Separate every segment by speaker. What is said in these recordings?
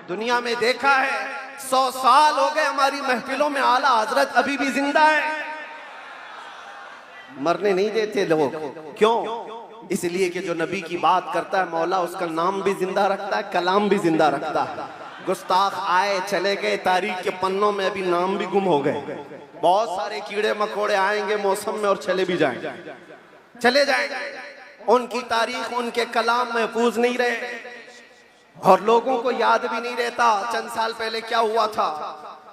Speaker 1: दुनिया में देखा है 100 साल हो गए हमारी महफिलों में आला हजरत अभी भी जिंदा है। मरने नहीं देते लोग, क्यों? इसलिए कि जो नबी की बात करता है मौला उसका नाम भी जिंदा रखता है, कलाम भी जिंदा रखता है। गुस्ताख आए चले गए, तारीख के पन्नों में अभी नाम भी गुम हो गए। बहुत सारे कीड़े मकोड़े आएंगे मौसम में और चले भी जाएंगे, चले जाएंगे। उनकी तारीख, उनके कलाम महफूज नहीं रहे और लोगों को याद भी नहीं रहता चंद साल पहले क्या हुआ था,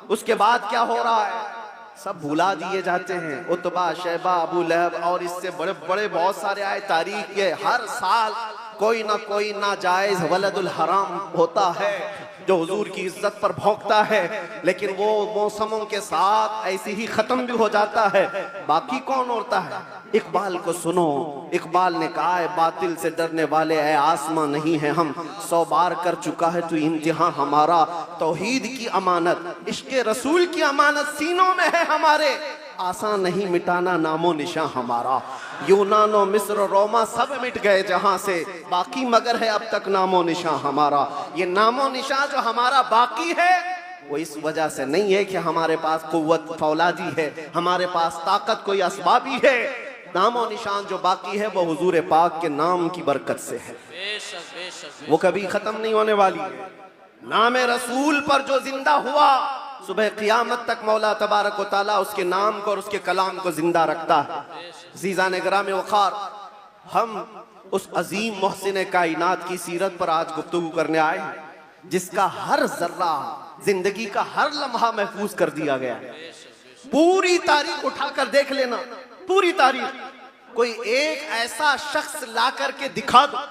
Speaker 1: उसके बाद क्या हो रहा है, सब भुला दिए जाते हैं। उतबा, शैबा, अबू लहब और इससे बड़े बड़े बहुत सारे आए तारीख के। हर साल कोई ना कोई नाजायज वलदुल हराम होता है जो हुजूर की इज्जत पर भौंकता है, लेकिन वो मौसमों के साथ ऐसे ही खत्म भी हो जाता है। बाकी कौन होता है? इकबाल को सुनो, इकबाल ने कहा है बातिल से डरने वाले ऐ आसमां नहीं है हम, 100 बार कर चुका है तू इम्तिहान हमारा। तौहीद की अमानत, इश्क़ रसूल की अमानत सीनों में है हमारे, आसान नहीं मिटाना नामो निशान हमारा। यूनानो, मिस्र, रोमा सब मिट गए जहां से, बाकी मगर है अब तक नामो निशान हमारा। ये नामो निशान जो हमारा बाकी है वो इस वजह से नहीं है कि हमारे पास कुव्वत फौलादी है, हमारे पास ताकत कोई असबाबी है। नामो निशान जो बाकी है वो हुजूर पाक के नाम की बरकत से है, वो कभी खत्म नहीं होने वाली है। नाम रसूल पर जो जिंदा हुआ सुबह क़ियामत तक मौला तबारक व तआला उसके नाम को और उसके कलाम को जिंदा रखता है। ज़ीज़ान ग्राम वक़ार, हम उस अजीम मोहसिन कायनात की सीरत पर आज गुफ्तगू करने आए हैं जिसका हर जर्रा, जिंदगी का हर लम्हा महफूज कर दिया गया है। पूरी तारीख उठाकर देख लेना, पूरी तारीख। कोई एक ऐसा शख्स ला करके दिखा दो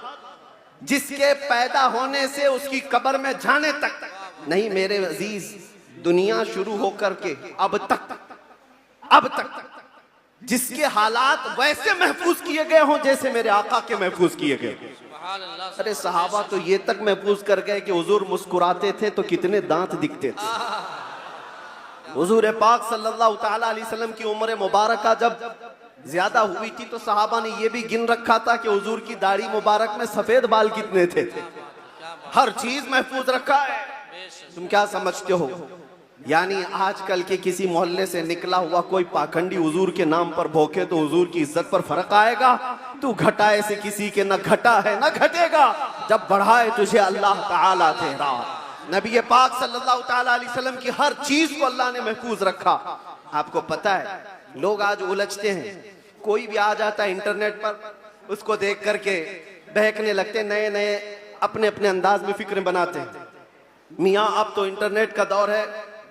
Speaker 1: जिसके पैदा होने से उसकी कब्र में जाने तक नहीं, मेरे अजीज, दुनिया शुरू होकर के अब तक जिसके हालात वैसे महफूज किए गए हों जैसे मेरे आका के महफूज किए गए। अरे सहाबा तो ये तक महफूज कर गए कि हुजूर मुस्कुराते थे तो कितने दांत दिखते थे। हुजूर पाक सल्लल्लाहु तआला अलैहि वसल्लम की उम्र मुबारका जब ज्यादा हुई थी तो सहाबा ने ये भी गिन रखा था कि हुजूर की दाढ़ी मुबारक में सफेद बाल कितने थे। हर चीज महफूज रखा है। तुम क्या समझते हो? यानी आजकल के किसी मोहल्ले से निकला हुआ कोई पाखंडी हुजूर के नाम पर भोंके तो हुजूर की इज्जत पर फर्क आएगा? तू घटाए से किसी के न घटा है न घटेगा, जब बढ़ाए तुझे अल्लाह ताला तेरा। नबी पाक सल्लल्लाहु ताला अलैहि वसल्लम की हर चीज को अल्लाह ने महफूज रखा। आपको पता है लोग आज उलझते हैं, कोई भी आ जाता है इंटरनेट पर, उसको देख करके बहकने लगते, नए नए अपने अपने अंदाज में फिक्र बनाते हैं। मियाँ अब तो इंटरनेट का दौर है,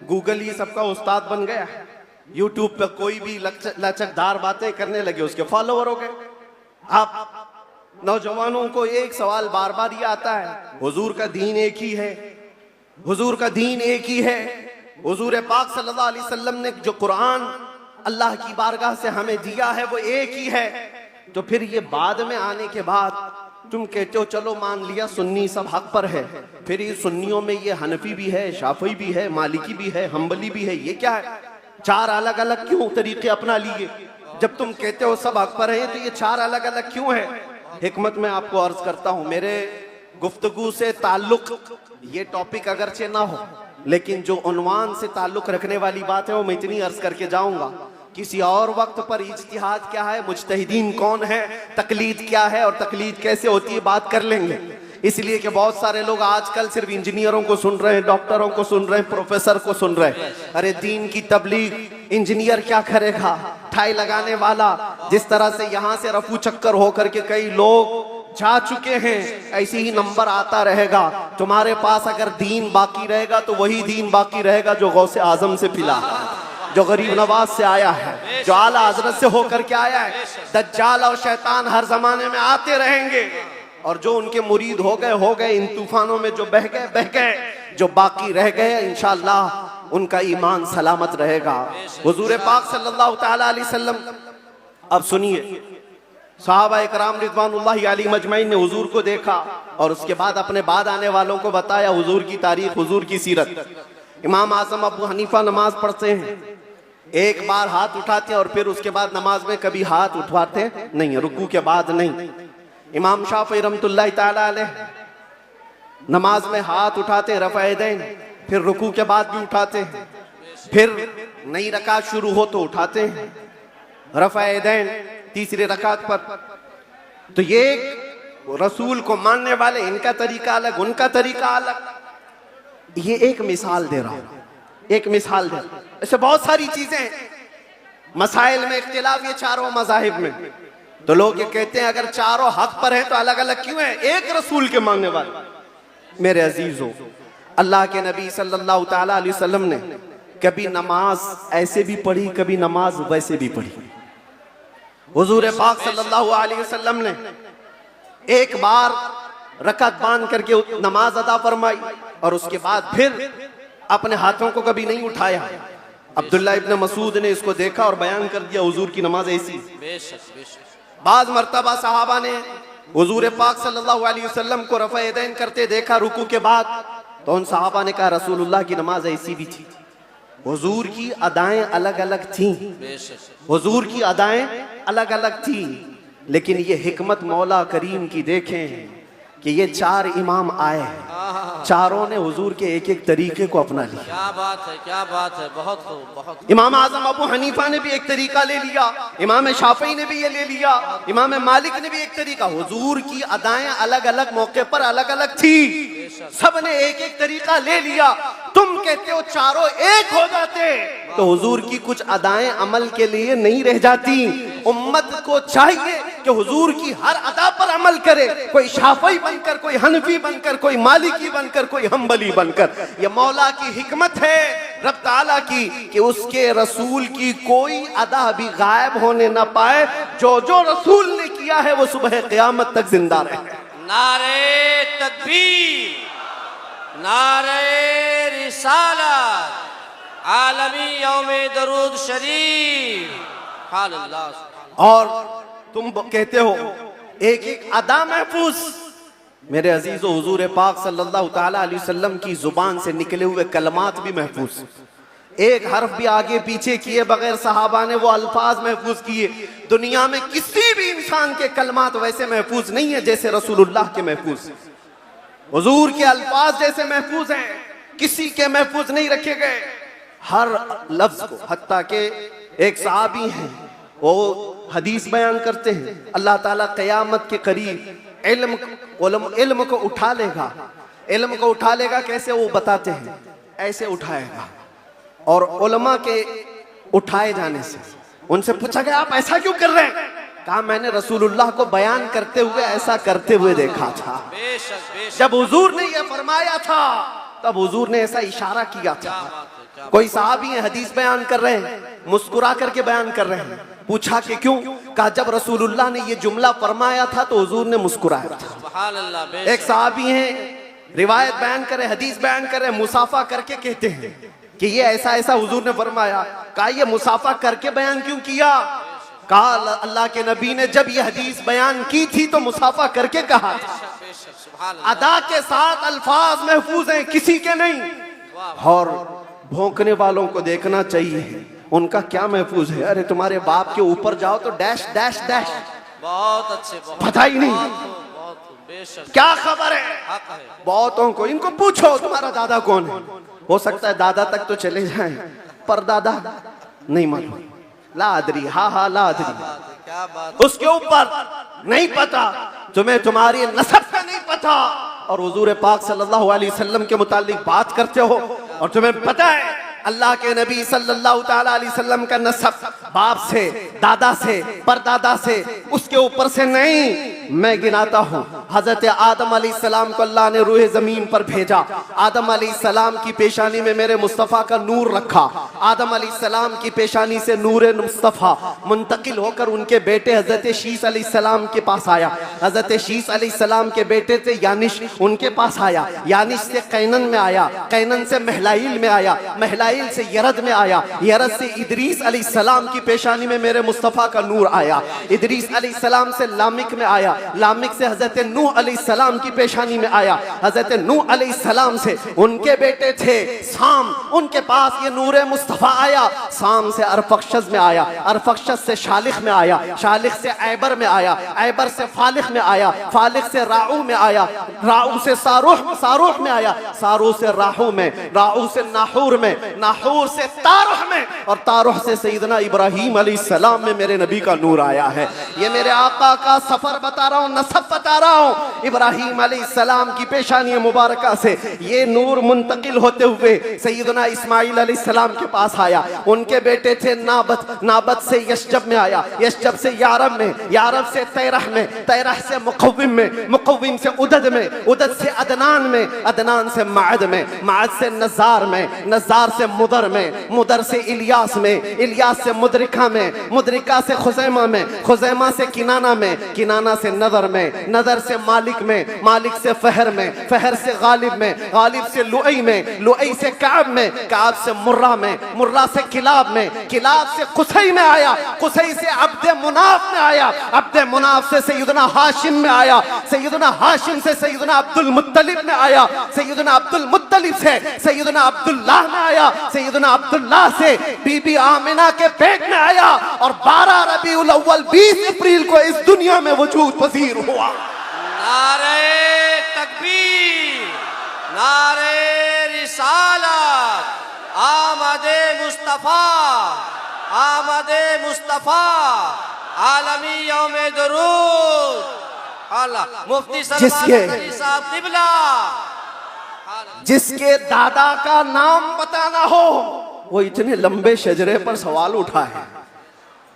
Speaker 1: गूगल ही सबका उस्ताद बन गया। यूट्यूब पे कोई भी लचकदार बातें करने लगे, उसके फॉलोवर हो गए। आप नौजवानों को एक सवाल बार बार ये आता है, हुजूर का दीन एक ही है, हुजूर का दीन एक ही है। हुजूर पाक सल्लल्लाहु अलैहि वसल्लम ने जो कुरान अल्लाह की बारगाह से हमें दिया है वो एक ही है। तो फिर ये बाद में आने के बाद तुम कहते हो चलो मान लिया सुन्नी सब हक पर है, फिर ये सुन्नियों में ये हनफी भी है, शाफी भी है, मालिकी भी है, हम्बली भी है, ये क्या है? 4 अलग अलग क्यों तरीके अपना लिए? जब तुम कहते हो सब हक पर है तो ये 4 अलग अलग क्यों है? हिकमत में आपको अर्ज करता हूं, मेरे गुफ्तगू से ताल्लुक, ये टॉपिक अगरचे ना हो लेकिन जो उन्वान से ताल्लुक रखने वाली बात है वो मैं इतनी अर्ज करके जाऊंगा। किसी और वक्त पर इज्तिहाद क्या है, मुज्तहिदीन कौन है, तकलीद क्या है और तकलीद कैसे होती है बात कर लेंगे। इसलिए कि बहुत सारे लोग आजकल सिर्फ इंजीनियरों को सुन रहे हैं, डॉक्टरों को सुन रहे हैं, प्रोफेसर को सुन रहे हैं। अरे दीन की तबलीग इंजीनियर क्या करेगा? ठाई लगाने वाला। जिस तरह से यहाँ से रफू चक्कर होकर के कई लोग जा चुके हैं, ऐसे ही नंबर आता रहेगा। तुम्हारे पास अगर दीन बाकी रहेगा तो वही दीन बाकी रहेगा जो गौसे आजम से पिला, जो गरीब नवाज से आया है, जो आला हजरत से होकर के आया है। दज्जाल और शैतान हर जमाने में आते रहेंगे और जो उनके मुरीद हो गए, इन तूफानों में जो बह गए, जो बाकी रह गए इंशाअल्लाह उनका ईमान सलामत रहेगा। हुजूर पाक सल्लल्लाहु तआला अलैहि वसल्लम, अब सुनिए, सहाबा इकराम रिज़वानुल्लाहि अलैहिम अजमईन ने हुजूर को देखा और उसके बाद अपने बाद आने वालों को बताया हुजूर की तारीख, हुजूर की सीरत। इमाम आज़म अबू हनीफा नमाज पढ़ते हैं, एक बार हाथ उठाते और फिर उसके बाद नमाज में कभी हाथ उठवाते नहीं, रुकू के बाद नहीं। इमाम शाफी रहमतुल्लाहि ताला अलैह नमाज में हाथ उठाते हैं रफ़ा यदैन, फिर रुकू के बाद भी उठाते हैं, फिर नई रकात शुरू हो तो उठाते हैं रफ़ा यदैन तीसरी रकात पर। तो ये रसूल को मानने वाले, इनका तरीका अलग, उनका तरीका अलग। ये एक मिसाल दे रहा हूं, एक मिसाल दे रहा हूं। ऐसे बहुत सारी चीजें, मसाइल में इख्तिलाफ ये चारों मज़ाहिब में। तो लोग ये कहते हैं अगर चारों हक पर हैं तो अलग अलग क्यों है? एक रसूल के मानने वाले। मेरे अजीजों, अल्लाह के नबी सल्लल्लाहु ताला अलैहि वसल्लम ने कभी नमाज ऐसे भी पढ़ी, कभी नमाज वैसे भी पढ़ी। हुजूर पाक सल्लल्लाहु अलैहि वसल्लम ने एक बार रकात बांध करके नमाज अदा फरमाई और उसके बाद फिर अपने हाथों को कभी नहीं उठाया। अब्दुल्ला इब्न मसूद ने इसको देखा और बयान कर दिया हुजूर की नमाज ऐसी। बाज मर्तबा सहाबा ने हुजूर पाक सल्लल्लाहु अलैहि वसल्लम को रफ़ा यदैन करते देखा रुकू के बाद, तो उन सहाबा ने कहा रसूलुल्लाह की नमाज ऐसी भी थी। हुजूर की अदाएं अलग अलग थी, हुजूर की अदाएं अलग अलग थी, लेकिन ये हिकमत मौला करीम की देखें कि ये चार इमाम आए, चारों ने हुजूर के एक एक तरीके को अपना लिया।
Speaker 2: क्या बात है, क्या बात है, बहुत खूब, बहुत।
Speaker 1: इमाम आजम अबू हनीफा ने भी एक तरीका ले लिया, इमाम शाफई ने भी ये ले लिया, इमाम मालिक ने भी एक तरीका। हुजूर की अदाएं अलग अलग मौके पर अलग अलग थी, सब ने एक एक तरीका ले लिया। तुम कहते हो चारों एक हो जाते, तो हुजूर की कुछ अदाएं अमल के लिए नहीं रह जाती। उम्मत को चाहिए कि हुजूर की हर अदा पर अमल करे, कोई शाफई बनकर, कोई हनफी बनकर, कोई मालिकी बनकर, कोई हम्बली बनकर। ये मौला की हिकमत है रब ताला की कि उसके रसूल की कोई अदा भी गायब होने ना पाए। जो जो रसूल ने किया है वो सुबह क़यामत तक जिंदा रहे।
Speaker 2: नारे तकबीर, नारे रिसालत, आलमी यौमे दरूद शरीफ।
Speaker 1: और तुम कहते हो एक एक अदा महफूज। मेरे अजीजों, हुजूर पाक सल्लल्लाहु ताला अलैहि वसल्लम की जुबान से निकले हुए कलमात भी महफूज, एक हर्फ भी आगे पीछे किए बगैर सहाबा ने वो अल्फाज महफूज किए। दुनिया में किसी भी इंसान के कलमात वैसे महफूज नहीं है जैसे रसूलुल्लाह के महफूज। हुजूर के अल्फाज जैसे महफूज हैं, किसी के महफूज नहीं रखे गए हर लफ्ज को। हत्ता के एक सहाबी हैं, वो हदीस बयान करते हैं अल्लाह ताला क़यामत के करीब इल्म को उठा लेगा। इल्म को उठा लेगा कैसे? वो बताते हैं ऐसे उठाएगा। और उलमा के उठाए जाने से उनसे पूछा गया आप ऐसा क्यों कर रहे हैं? कहा मैंने रसूलुल्लाह को बयान करते हुए ऐसा करते हुए देखा था। जब हुजूर ने यह फरमाया था तब हुजूर ने ऐसा इशारा किया था। कोई साहबी है हदीस बयान कर रहे हैं, मुस्कुरा करके बयान कर रहे हैं। पूछा कि क्यों? कहा जब रसूलुल्लाह ने ये जुमला फरमाया था तो हुजूर ने मुस्कुराया था। एक साहबी है रिवायत बयान करे, हदीस बयान करे, मुसाफा करके कहते हैं कि ये ऐसा ऐसा हुजूर ने फरमाया। कहा ये मुसाफा करके बयान क्यों किया? कहा अल्लाह के नबी ने जब ये हदीस बयान की थी तो मुसाफा करके कहा था। अदा के साथ अल्फाज महफूज हैं, किसी के नहीं। और भौंकने वालों को देखना चाहिए उनका क्या महफूज है। अरे तुम्हारे बाप के ऊपर जाओ तो डैश डैश डैश,
Speaker 2: बहुत अच्छे,
Speaker 1: पता ही नहीं क्या खबर है। बहुतों को इनको पूछो तुम्हारा दादा कौन है, हो सकता है दादा तक तो चले जाएं पर दादा नहीं मालूम। लादरी, हा लादरी, उसके ऊपर नहीं पता, तुम्हें तुम्हारी नसब का नहीं पता और हुजूर पाक सल्लल्लाहु अलैहि वसल्लम के मुतालिक बात करते हो और तुम्हें पता है अल्लाह के नबी सल्लल्लाहु ताला अलैहि वसल्लम का नसब बाप से, दादा से, परदादा से, उसके ऊपर से नहीं। मैं गिनाता हूँ हजरत आदम अलैहिस्सलाम को अल्लाह ने रूह जमीन पर भेजा। आदम अलैहिस्सलाम की पेशानी में मेरे मुस्तफ़ा का नूर रखा। आदम अलैहिस्सलाम की पेशानी से नूर मुस्तफ़ा मुंतकिल होकर उनके बेटे हजरत शीस अलैहिस्सलाम के पास आया। हजरत शीस अलैहिस्सलाम के बेटे से यानिश उनके पास आया। यानिश से कैनन में आया, कैनन से महलाइल में आया, महलाइल से यरद में आया, यरद से इदरीस अलैहिस्सलाम की पेशानी में मेरे मुस्तफ़ा का नूर आया। इदरीस अलैहिस्सलाम से लामिक में आया, लामिक से हजरत नूह नूह अलैहिस्सलाम की पेशानी में आया। हजरत नूह अलैहिस्सलाम से उनके बेटे थे साम, उनके पास ये नूर मुस्तफ़ा आया। साम से अरफक्षस में आया, अरफक्षस से शालिख में आया, शालिख से ऐबर में आया, ऐबर से फालिख में आया, फालिख से राऊ में आया, राऊ से सारूह में आया, सारूह से राहू में, राहू से नाहूर में, नाहूर से तारुह में, और तारुह से सैयदना इब्राहीम अलैहिस्सलाम में मेरे नबी का नूर आया है। ये मेरे आका का सफर बता रहा हूँ, नसब बता रहा हूँ। इब्राहीम अलैहिस्सलाम की पेशानी मुबारका से ये नूर मुंतकिल होते हुए सैयदना इस्माइल अलैहिस्सलाम के पास आया। उनके बेटे थे नाबत, नाबत से यशजब में आया, यशजब से यारब में, यारब से तैरह में, तैरह से मुक़व्विम में, मुक़व्विम से उदद में, उदद से अदनान में, अदनान से माद में, माद से नज़ार में, नज़ार से मुदर में, मुदर से इलियास में, इलियास से मुदरिका में, मुदरिका से खुज़ैमा में, खुज़ैमा से किनाना में, किनाना से नदर में, नदर से मालिक में, मालिक से फहर में, फहर से गालिब में, गालिब से लुई में, लुई से काब में, काब से मुर्रा में, मुर्रा से किलाब में, किलाब से कुसई में आया, कुसई से अब्दे मुनाफ में आया, अब्दे मुनाफ से सैयदना हाशिम में आया, सैयदना हाशिम से सैयदना अब्दुल मुत्तलिब में आया, सैयदना अब्दुल मुत्तलिब से सैयदना अब्दुल्लाह में आया, सैयदना अब्दुल्लाह से बीबी आमिना के पेट में आया, और 12 रबीउल अव्वल 20 अप्रैल को इस दुनिया में वजूद पजीर हुआ।
Speaker 2: नारे तकबीर, नारे रिसालत, आमदे मुस्तफा, आमदे मुस्तफा, आलमी यौमे दरूद, अल्लाह मुफ्ती सलमान साहब क़िबला।
Speaker 1: जिसके दादा का नाम बताना हो वो इतने लंबे शजरे पर सवाल उठा है,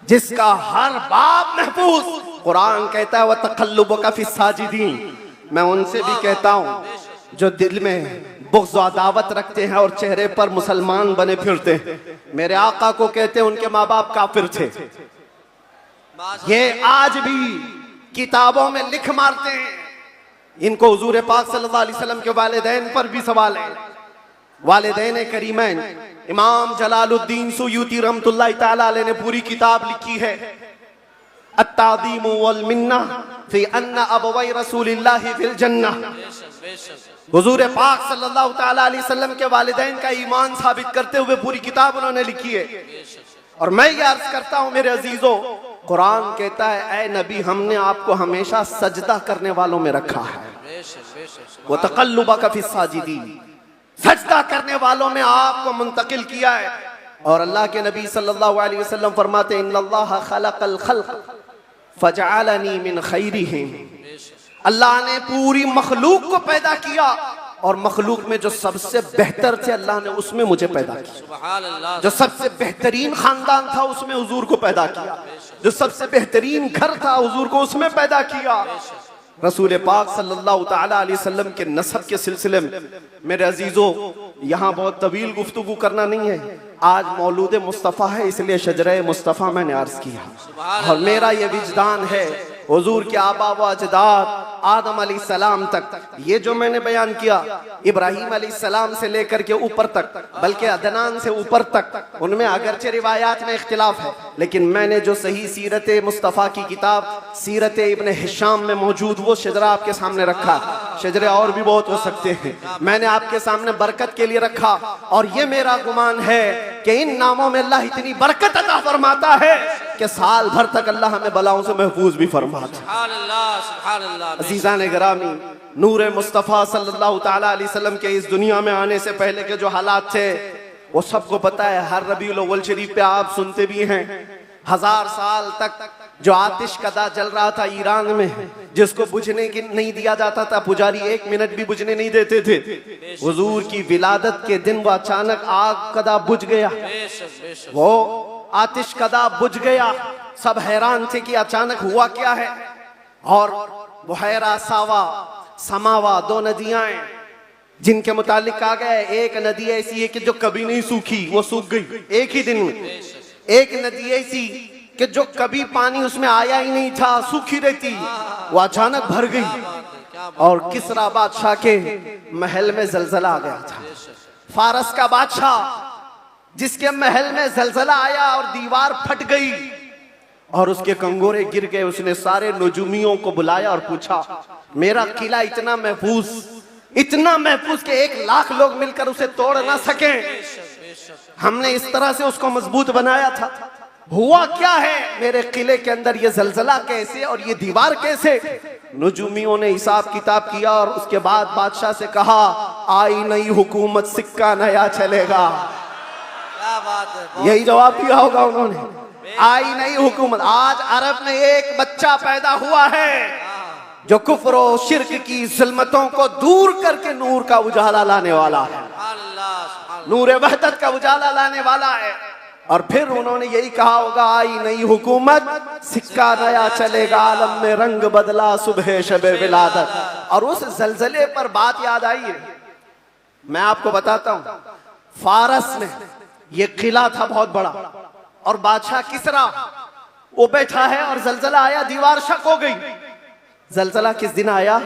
Speaker 1: जिसका हर बाप महफूज। कुरान कहता है व तक़ल्लुबका फ़ी साजिदीन। मैं उनसे भी कहता हूँ जो दिल में बुग़्ज़ व अदावत रखते हैं और चेहरे पर मुसलमान बने फिरते हैं। मेरे आका को कहते हैं उनके माँ बाप काफिर थे, ये आज भी किताबों में लिख मारते हैं। इनको हुजूर पाक सल्लल्लाहु अलैहि वसल्लम के वालिदैन पर भी सवाल है। वालिदैन करीमैन इमाम जलालुद्दीन सुयूती रहमतुल्लाहि तआला अलैह ने पूरी किताब लिखी है अत्तादीम वल मिन्ना फी अन्ना अबवै रसूलिल्लाहि फिल जन्नह। हुजूर पाक सल्लल्लाहु तआला अलैहि वसल्लम के वालिदैन का ईमान साबित करते हुए पूरी किताब उन्होंने लिखी है। और मैं ये अर्ज करता हूँ मेरे अजीजों, कुरान कहता है ऐ नबी हमने आपको हमेशा सजदा करने वालों में रखा है। वो तक़ल्लुबका फ़ी साजिदीन, सजदा करने वालों में आपको मुंतकिल किया है। और अल्लाह के नबी सल्लल्लाहु अलैहि वसल्लम फरमाते इन्नल्लाह खलक़ल खल्क़ फजअलनी मिन खैरिहिम। अल्लाह ने पूरी मखलूक को पैदा किया और मखलूक में जो सबसे बेहतर थे अल्लाह ने उसमें मुझे पैदा किया। जो सबसे बेहतरीन खानदान था उसमें हुजूर को पैदा किया, जो सबसे बेहतरीन घर था हुजूर को उसमें पैदा किया। रसूल पाक सल्लल्लाहु तआला अलैहि वसल्लम के नसब के सिलसिले में मेरे अजीजों यहाँ बहुत तवील गुफ्तगू करना नहीं है, आज मौलूद मुस्तफ़ा है इसलिए शजरे मुस्तफ़ा मैंने अर्ज किया। और मेरा ये विजदान है हुजूर के आबा व अजदाद आदम अलैहिस्सलाम तक ये जो मैंने बयान किया, इब्राहीम अलैहिस्सलाम से लेकर के ऊपर तक, बल्कि अदनान से ऊपर तक, उनमें अगरचे रिवायात में इख्तिलाफ है, लेकिन मैंने जो सही सीरत मुस्तफ़ा की किताब सीरत इब्न हिशाम में मौजूद वो शजरा आपके सामने रखा। शजरे और भी बहुत हो सकते हैं, मैंने आपके सामने बरकत के लिए रखा। और ये मेरा गुमान है कि इन नामों में अल्लाह इतनी बरकत अता फरमाता है कि साल भर तक अल्लाह हमें बलाओं से महफूज भी फरमाता है। अज़ीज़ान गिरामी, नूर मुस्तफ़ा सल्लल्लाहु तआला अलैहि वसल्लम के इस दुनिया में आने से पहले के जो हालात थे वो सबको पता है। हर रबीउल अव्वल शरीफ पे आप सुनते भी हैं 1000 साल तक जो आतिश कदा जल रहा था ईरान में, जिसको बुझने की नहीं दिया जाता था, पुजारी 1 मिनट भी बुझने नहीं देते थे। हुजूर की विलादत के दिन वो अचानक आग कदा बुझ गया, वो आतिश कदा बुझ गया। सब हैरान थे कि अचानक हुआ क्या है। और बुहैरा सावा समावा 2 नदियां जिनके मुतालिक कहा गया है एक नदी ऐसी है कि जो कभी नहीं सूखी, वो सूख गई एक ही दिन में। एक नदी ऐसी कि जो कभी पानी उसमें आया ही नहीं था, सूखी रहती, वो अचानक भर गई। और किसरा बादशाह के महल में जलजला आ गया था। फारस का बादशाह जिसके महल में जलजला आया और दीवार फट गई, और उसके कंगोरे गिर गए। उसने सारे नजूमियों को बुलाया और पूछा, मेरा किला इतना महफूज कि 1,00,000 लोग मिलकर उसे तोड़ ना सके, हमने इस तरह से उसको मजबूत बनाया था, हुआ क्या है मेरे किले के अंदर? ये जलजला कैसे और ये दीवार कैसे? नजूमियों ने हिसाब किताब किया और उसके बाद बादशाह से कहा, आई नई हुकूमत, सिक्का नया चलेगा।
Speaker 2: क्या बात है,
Speaker 1: यही जवाब दिया होगा उन्होंने। आई नई हुकूमत। आज अरब में एक बच्चा पैदा हुआ है जो कुफ्र और शिर्क की ज़ुल्मतों को दूर करके नूर का उजाला लाने वाला है, नूर वहदत का उजाला लाने वाला है। और फिर उन्होंने यही कहा होगा, आई नई हुकूमत, सिक्का नया चलेगा, आलम में रंग बदला सुबह शबे विलादत। और उस जलजले पर बात याद आई है, मैं आपको बताता हूं। फारस में ये किला था बहुत बड़ा, और बादशाह किसरा वो बैठा है और जलजला आया, दीवार शक हो गई। जलजला किस दिन आया?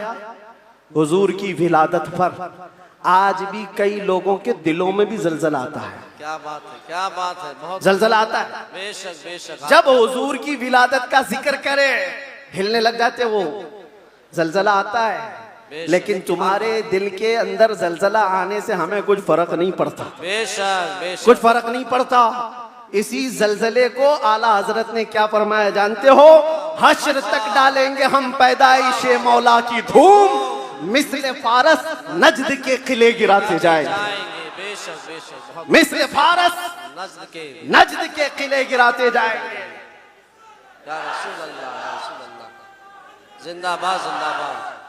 Speaker 1: हुजूर की विलादत पर। आज भी कई लोगों के दिलों में भी जलजला आता है।
Speaker 2: क्या बात है, क्या बात है, बहुत
Speaker 1: जलजला आता है।
Speaker 2: बेशक बेशक।
Speaker 1: जब हुजूर की विलादत का जिक्र करे हिलने लग जाते वो, जलजला आता है। लेकिन तुम्हारे दिल के अंदर जलजला आने से हमें कुछ फर्क नहीं पड़ता,
Speaker 2: बेशक बेशक
Speaker 1: कुछ फर्क नहीं पड़ता। इसी जलजले को आला हजरत ने क्या फरमाया जानते हो? हश्र तक डालेंगे हम पैदाइशे मौला की धूम, मिस्ल फारस नजद के किले गिराते जाएंगे।
Speaker 2: बेशक बेशक,
Speaker 1: मिस्ल फारस
Speaker 2: नजद
Speaker 1: के किले गिराते जाएंगे।
Speaker 2: या रसूल अल्लाह, या रसूल अल्लाह, जिंदाबाद जिंदाबाद।